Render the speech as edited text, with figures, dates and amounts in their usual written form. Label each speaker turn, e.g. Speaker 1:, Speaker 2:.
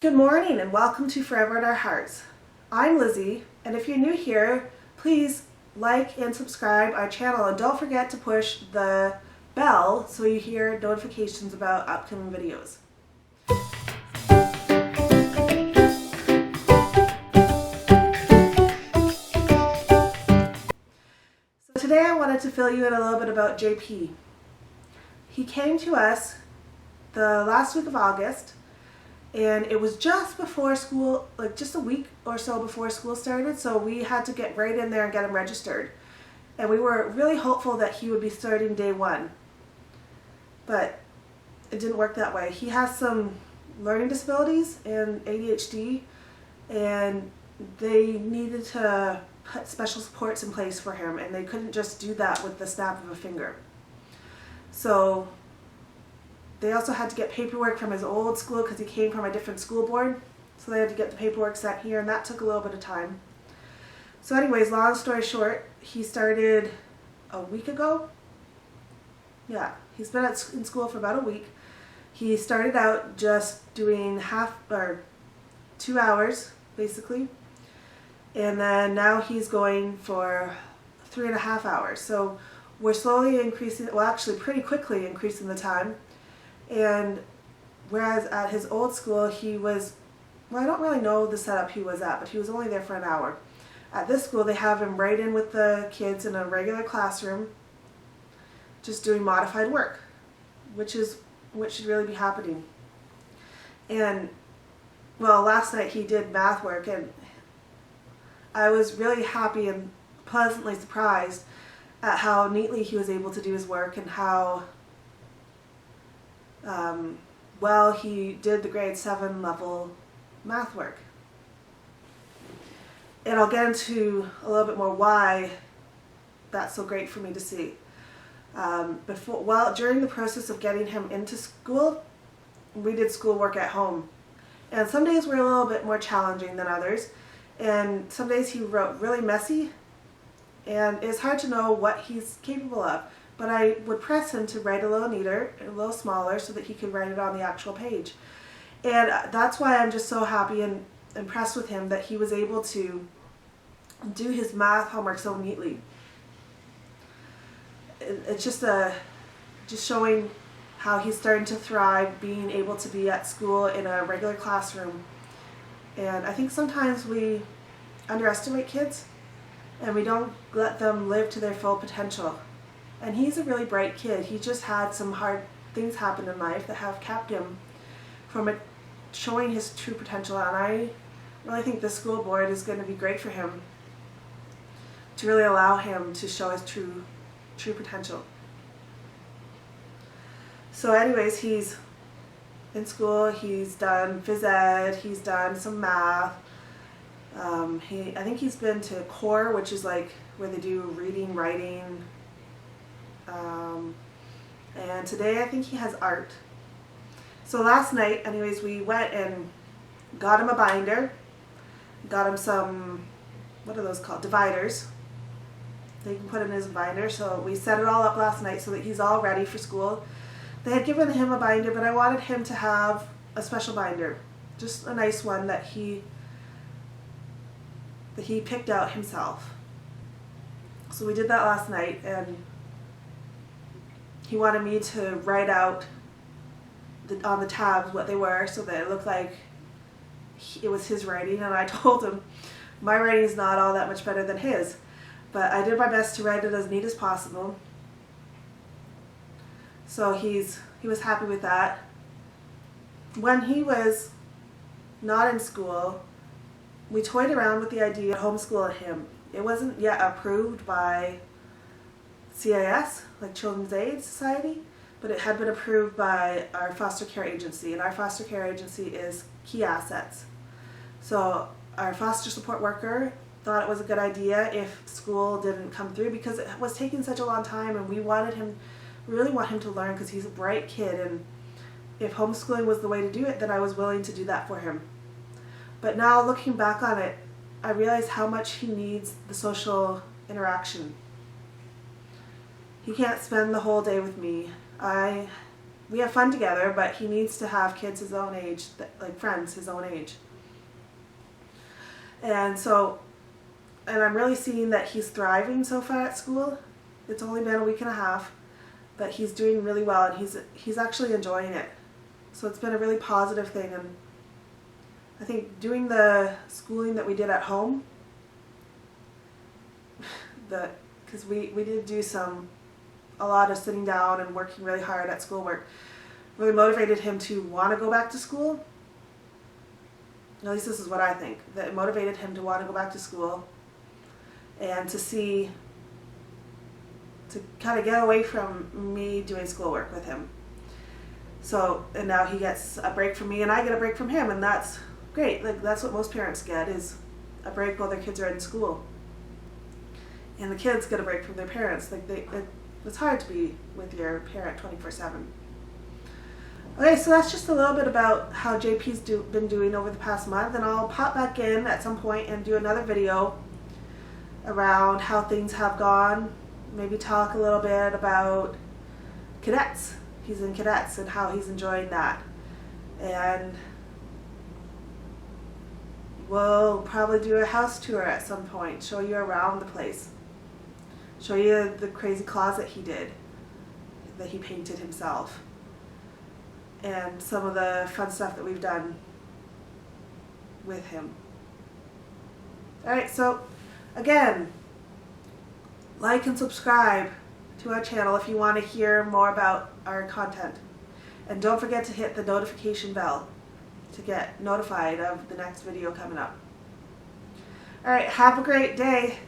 Speaker 1: Good morning and welcome to Forever in Our Hearts. I'm Lizzie, and if you're new here, please like and subscribe our channel, and don't forget to push the bell so you hear notifications about upcoming videos. So today I wanted to fill you in a little bit about JP. He came to us the last week of August, and it was just before school, like just a week or so before school started, so we had to get right in there and get him registered. And we were really hopeful that he would be starting day one. But it didn't work that way. He has some learning disabilities and ADHD, and they needed to put special supports in place for him, and they couldn't just do that with the snap of a finger. So they also had to get paperwork from his old school because he came from a different school board. So they had to get the paperwork sent here, and that took a little bit of time. So anyways, long story short, he started a week ago. Yeah, he's been in school for about a week. He started out just doing 2 hours, basically. And then now he's going for 3.5 hours. So we're slowly increasing, well actually pretty quickly increasing the time. And whereas at his old school he was, well, I don't really know the setup he was at, but he was only there for an hour. At this school they have him right in with the kids in a regular classroom, just doing modified work, which is what should really be happening. And well, last night he did math work, and I was really happy and pleasantly surprised at how neatly he was able to do his work and how well he did the grade 7 level math work. And I'll get into a little bit more why that's so great for me to see. During the process of getting him into school, we did schoolwork at home. And some days were a little bit more challenging than others. And some days he wrote really messy, and it's hard to know what he's capable of. But I would press him to write a little neater, a little smaller, so that he could write it on the actual page. And that's why I'm just so happy and impressed with him that he was able to do his math homework so neatly. It's just showing how he's starting to thrive, being able to be at school in a regular classroom. And I think sometimes we underestimate kids, and we don't let them live to their full potential. And he's a really bright kid. He just had some hard things happen in life that have kept him from showing his true potential. And I really think the school board is going to be great for him to really allow him to show his true potential. So anyways, he's in school, he's done phys ed, he's done some math. I think he's been to core, which is like where they do reading, writing, and today I think he has art. So last night, anyways, we went and got him a binder, got him some, what are those called, dividers. They can put in his binder. So we set it all up last night so that he's all ready for school. They had given him a binder, but I wanted him to have a special binder, just a nice one that he picked out himself. So we did that last night, and he wanted me to write out on the tabs what they were so that it looked like it was his writing, and I told him my writing is not all that much better than his, but I did my best to write it as neat as possible. So he was happy with that. When he was not in school, we toyed around with the idea of homeschooling him. It wasn't yet approved by CAS, like Children's Aid Society, but it had been approved by our foster care agency, and our foster care agency is Key Assets. So our foster support worker thought it was a good idea if school didn't come through, because it was taking such a long time, and we really want him to learn because he's a bright kid, and if homeschooling was the way to do it, then I was willing to do that for him. But now looking back on it, I realize how much he needs the social interaction. He can't spend the whole day with me. I we have fun together, but he needs to have kids his own age, like friends his own age. And I'm really seeing that he's thriving so far at school. It's only been a week and a half, but he's doing really well, and he's actually enjoying it. So it's been a really positive thing, and I think doing the schooling that we did at home, because we did do a lot of sitting down and working really hard at schoolwork, really motivated him to want to go back to school. At least this is what I think, that it motivated him to want to go back to school and to kind of get away from me doing schoolwork with him. So, and now he gets a break from me and I get a break from him, and that's great. Like, that's what most parents get, is a break while their kids are in school. And the kids get a break from their parents. Like, it's hard to be with your parent 24/7. Okay, so that's just a little bit about how JP's been doing over the past month, and I'll pop back in at some point and do another video around how things have gone. Maybe talk a little bit about cadets. He's in cadets and how he's enjoying that. And we'll probably do a house tour at some point, show you around the place. Show you the crazy closet he did, that he painted himself. And some of the fun stuff that we've done with him. Alright, so again, like and subscribe to our channel if you want to hear more about our content. And don't forget to hit the notification bell to get notified of the next video coming up. Alright, have a great day.